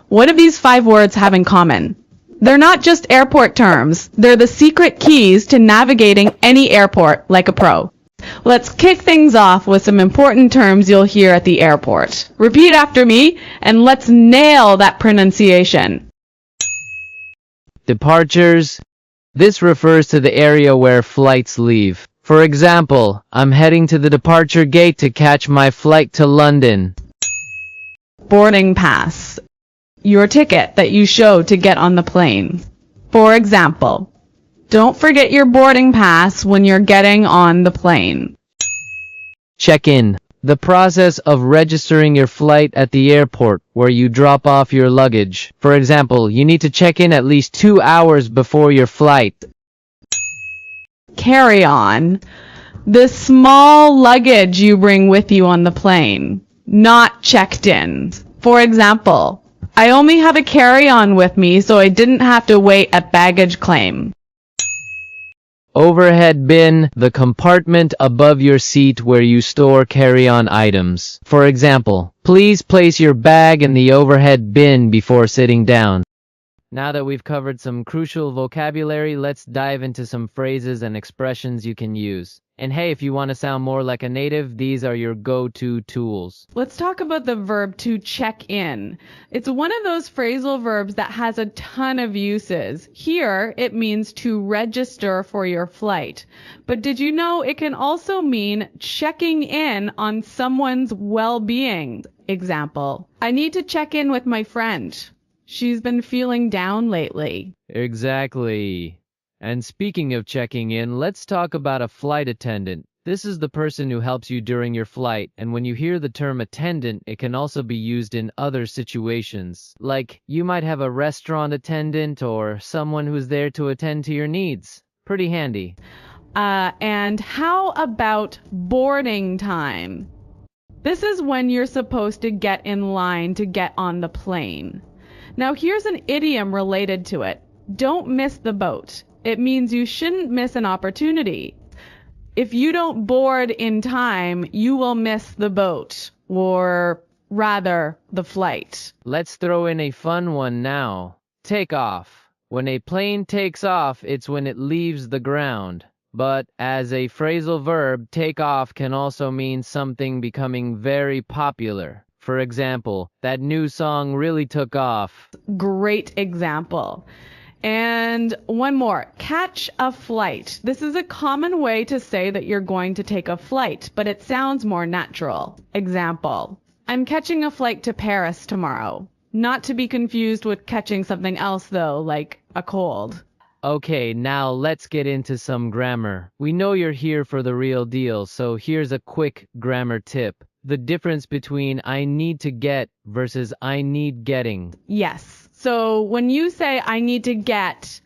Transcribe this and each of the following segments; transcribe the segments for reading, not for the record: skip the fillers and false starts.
What do these 5 words have in common? They're not just airport terms. They're the secret keys to navigating any airport like a pro. Let's kick things off with some important terms you'll hear at the airport. Repeat after me, and let's nail that pronunciation. Departures. This refers to the area where flights leave. For example, I'm heading to the departure gate to catch my flight to London. Boarding pass. Your ticket that you show to get on the plane. For example, don't forget your boarding pass when you're getting on the plane. Check-in. The process of registering your flight at the airport where you drop off your luggage. For example, you need to check in at least 2 hours before your flight. Carry-on. The small luggage you bring with you on the plane. Not checked in. For example, I only have a carry-on with me, so I didn't have to wait at baggage claim. Overhead bin, the compartment above your seat where you store carry-on items. For example, please place your bag in the overhead bin before sitting down. Now that we've covered some crucial vocabulary, let's dive into some phrases and expressions you can use. And hey, if you want to sound more like a native, these are your go-to tools. Let's talk about the verb to check in. It's one of those phrasal verbs that has a ton of uses. Here, it means to register for your flight. But did you know it can also mean checking in on someone's well-being? Example, I need to check in with my friend. She's been feeling down lately. Exactly. And speaking of checking in, let's talk about a flight attendant. This is the person who helps you during your flight, and when you hear the term attendant, it can also be used in other situations. Like, you might have a restaurant attendant or someone who's there to attend to your needs. Pretty handy. And how about boarding time? This is when you're supposed to get in line to get on the plane. Now here's an idiom related to it. Don't miss the boat. It means you shouldn't miss an opportunity. If you don't board in time, you will miss the boat, or rather, the flight. Let's throw in a fun one now. Take off. When a plane takes off, it's when it leaves the ground. But as a phrasal verb, take off can also mean something becoming very popular. For example, that new song really took off. Great example. And one more, catch a flight. This is a common way to say that you're going to take a flight, but it sounds more natural. Example, I'm catching a flight to Paris tomorrow. Not to be confused with catching something else though, like a cold. Okay, now let's get into some grammar. We know you're here for the real deal, so here's a quick grammar tip. The difference between I need to get versus I need getting. Yes. So when you say I need to get,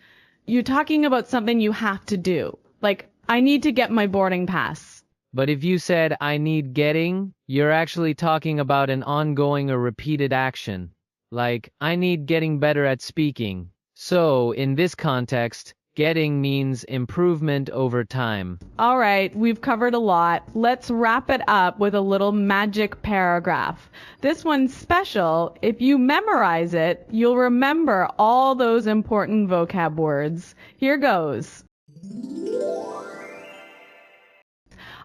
you're talking about something you have to do. Like, I need to get my boarding pass. But if you said I need getting, you're actually talking about an ongoing or repeated action. Like, I need getting better at speaking. So, in this context, getting means improvement over time. All right, we've covered a lot. Let's wrap it up with a little magic paragraph. This one's special. If you memorize it, you'll remember all those important vocab words. Here goes.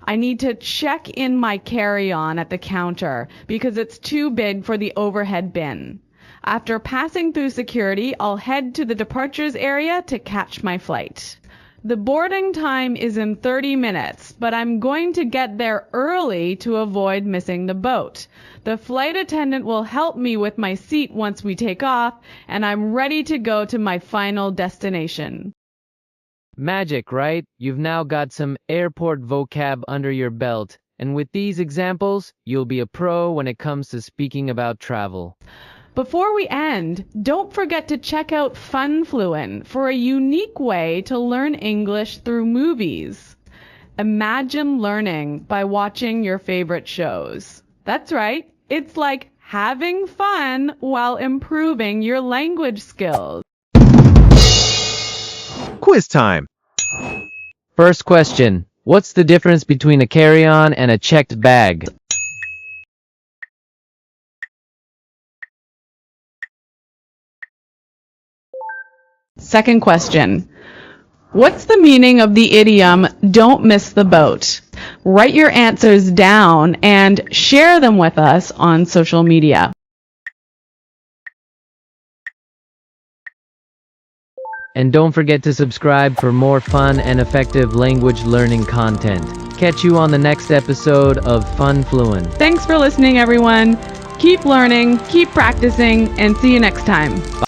I need to check in my carry-on at the counter because it's too big for the overhead bin. After passing through security, I'll head to the departures area to catch my flight. The boarding time is in 30 minutes, but I'm going to get there early to avoid missing the boat. The flight attendant will help me with my seat once we take off, and I'm ready to go to my final destination. Magic, right? You've now got some airport vocab under your belt, and with these examples, you'll be a pro when it comes to speaking about travel. Before we end, don't forget to check out Funfluen for a unique way to learn English through movies. Imagine learning by watching your favorite shows. That's right, it's like having fun while improving your language skills. Quiz time. First question, what's the difference between a carry-on and a checked bag? Second question. What's the meaning of the idiom, don't miss the boat? Write your answers down and share them with us on social media. And don't forget to subscribe for more fun and effective language learning content. Catch you on the next episode of Funfluen. Thanks for listening, everyone. Keep learning, keep practicing, and see you next time. Bye.